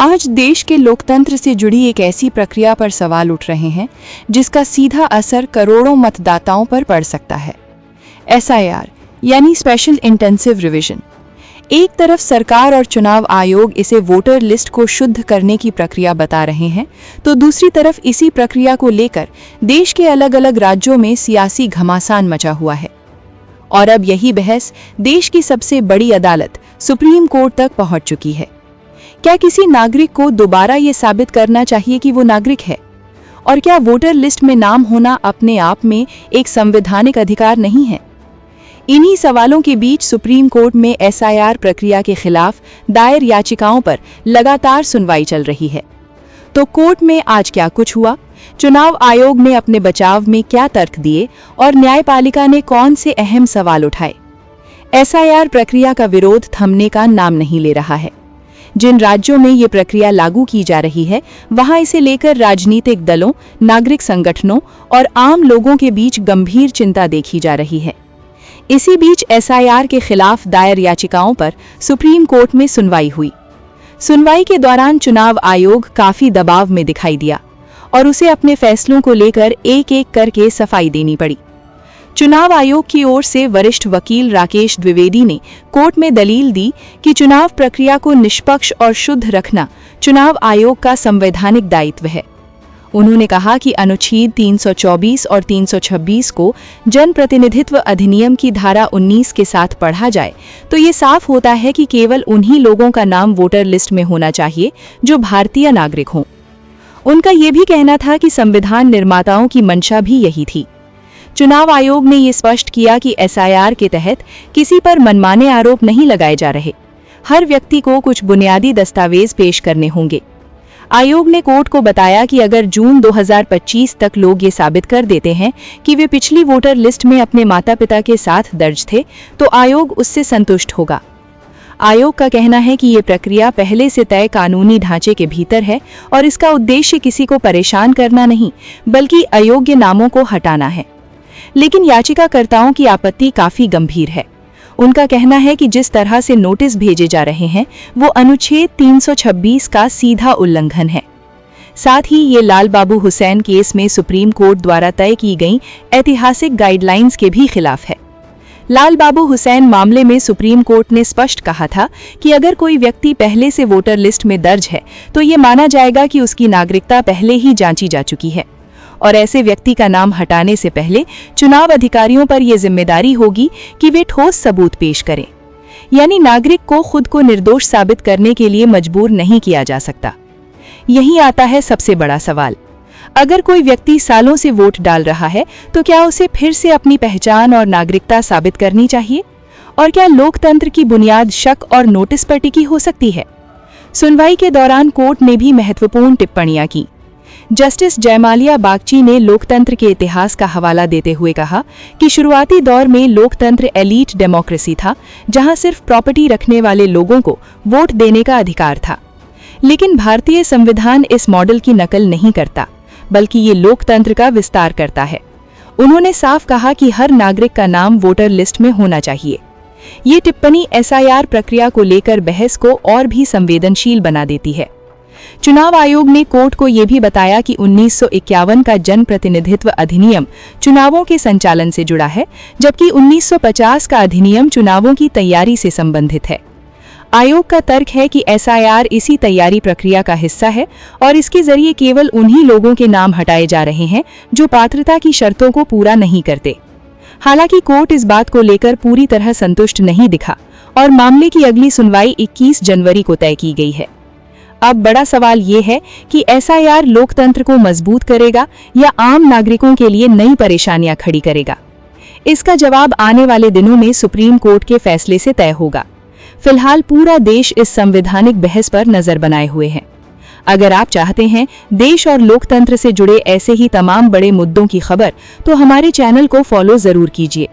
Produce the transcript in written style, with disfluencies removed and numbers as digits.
आज देश के लोकतंत्र से जुड़ी एक ऐसी प्रक्रिया पर सवाल उठ रहे हैं जिसका सीधा असर करोड़ों मतदाताओं पर पड़ सकता है। SIR यानी स्पेशल इंटेंसिव रिवीजन। एक तरफ सरकार और चुनाव आयोग इसे वोटर लिस्ट को शुद्ध करने की प्रक्रिया बता रहे हैं, तो दूसरी तरफ इसी प्रक्रिया को लेकर देश के अलग अलग राज्यों में सियासी घमासान मचा हुआ है। और अब यही बहस देश की सबसे बड़ी अदालत सुप्रीम कोर्ट तक पहुंच चुकी है। क्या किसी नागरिक को दोबारा ये साबित करना चाहिए कि वो नागरिक है? और क्या वोटर लिस्ट में नाम होना अपने आप में एक संवैधानिक अधिकार नहीं है? इन्हीं सवालों के बीच सुप्रीम कोर्ट में SIR प्रक्रिया के खिलाफ दायर याचिकाओं पर लगातार सुनवाई चल रही है। तो कोर्ट में आज क्या कुछ हुआ, चुनाव आयोग ने अपने बचाव में क्या तर्क दिए और न्यायपालिका ने कौन से अहम सवाल उठाए? SIR प्रक्रिया का विरोध थमने का नाम नहीं ले रहा है। जिन राज्यों में ये प्रक्रिया लागू की जा रही है, वहां इसे लेकर राजनीतिक दलों, नागरिक संगठनों और आम लोगों के बीच गंभीर चिंता देखी जा रही है। इसी बीच SIR के खिलाफ दायर याचिकाओं पर सुप्रीम कोर्ट में सुनवाई हुई। सुनवाई के दौरान चुनाव आयोग काफी दबाव में दिखाई दिया और उसे अपने फैसलों को लेकर एक एक करके सफाई देनी पड़ी। चुनाव आयोग की ओर से वरिष्ठ वकील राकेश द्विवेदी ने कोर्ट में दलील दी कि चुनाव प्रक्रिया को निष्पक्ष और शुद्ध रखना चुनाव आयोग का संवैधानिक दायित्व है। उन्होंने कहा कि अनुच्छेद 324 और 326 को जनप्रतिनिधित्व अधिनियम की धारा 19 के साथ पढ़ा जाए तो ये साफ होता है कि केवल उन्हीं लोगों का नाम वोटर लिस्ट में होना चाहिए जो भारतीय नागरिक हों। उनका ये भी कहना था कि संविधान निर्माताओं की मंशा भी यही थी। चुनाव आयोग ने ये स्पष्ट किया कि SIR के तहत किसी पर मनमाने आरोप नहीं लगाए जा रहे। हर व्यक्ति को कुछ बुनियादी दस्तावेज पेश करने होंगे। आयोग ने कोर्ट को बताया कि अगर जून 2025 तक लोग ये साबित कर देते हैं कि वे पिछली वोटर लिस्ट में अपने माता पिता के साथ दर्ज थे, तो आयोग उससे संतुष्ट होगा। आयोग का कहना है कि ये प्रक्रिया पहले से तय कानूनी ढांचे के भीतर है और इसका उद्देश्य किसी को परेशान करना नहीं, बल्कि अयोग्य नामों को हटाना है। लेकिन याचिकाकर्ताओं की आपत्ति काफी गंभीर है। उनका कहना है कि जिस तरह से नोटिस भेजे जा रहे हैं वो अनुच्छेद 326 का सीधा उल्लंघन है। साथ ही ये लाल बाबू हुसैन केस में सुप्रीम कोर्ट द्वारा तय की गई ऐतिहासिक गाइडलाइंस के भी खिलाफ है। लाल बाबू हुसैन मामले में सुप्रीम कोर्ट ने स्पष्ट कहा था कि अगर कोई व्यक्ति पहले से वोटर लिस्ट में दर्ज है तो ये माना जाएगा कि उसकी नागरिकता पहले ही जांची जा चुकी है और ऐसे व्यक्ति का नाम हटाने से पहले चुनाव अधिकारियों पर यह जिम्मेदारी होगी कि वे ठोस सबूत पेश करें। यानी नागरिक को खुद को निर्दोष साबित करने के लिए मजबूर नहीं किया जा सकता। यही आता है सबसे बड़ा सवाल। अगर कोई व्यक्ति सालों से वोट डाल रहा है तो क्या उसे फिर से अपनी पहचान और नागरिकता साबित करनी चाहिए? और क्या लोकतंत्र की बुनियाद शक और नोटिस पर टिकी हो सकती है? सुनवाई के दौरान कोर्ट ने भी महत्वपूर्ण टिप्पणियां की। जस्टिस जयमाल्या बागची ने लोकतंत्र के इतिहास का हवाला देते हुए कहा कि शुरुआती दौर में लोकतंत्र एलीट डेमोक्रेसी था, जहां सिर्फ प्रॉपर्टी रखने वाले लोगों को वोट देने का अधिकार था। लेकिन भारतीय संविधान इस मॉडल की नकल नहीं करता, बल्कि ये लोकतंत्र का विस्तार करता है। उन्होंने साफ कहा कि हर नागरिक का नाम वोटर लिस्ट में होना चाहिए। ये टिप्पणी SIR प्रक्रिया को लेकर बहस को और भी संवेदनशील बना देती है। चुनाव आयोग ने कोर्ट को यह भी बताया कि 1951 का जनप्रतिनिधित्व अधिनियम चुनावों के संचालन से जुड़ा है, जबकि 1950 का अधिनियम चुनावों की तैयारी से संबंधित है। आयोग का तर्क है कि SIR इसी तैयारी प्रक्रिया का हिस्सा है और इसके जरिए केवल उन्हीं लोगों के नाम हटाए जा रहे हैं जो पात्रता की शर्तों को पूरा नहीं करते। हालांकि कोर्ट इस बात को लेकर पूरी तरह संतुष्ट नहीं दिखा और मामले की अगली सुनवाई 21 जनवरी को तय की गई है। अब बड़ा सवाल ये है कि SIR लोकतंत्र को मजबूत करेगा या आम नागरिकों के लिए नई परेशानियां खड़ी करेगा? इसका जवाब आने वाले दिनों में सुप्रीम कोर्ट के फैसले से तय होगा। फिलहाल पूरा देश इस संवैधानिक बहस पर नजर बनाए हुए है। अगर आप चाहते हैं देश और लोकतंत्र से जुड़े ऐसे ही तमाम बड़े मुद्दों की खबर, तो हमारे चैनल को फॉलो जरूर कीजिए।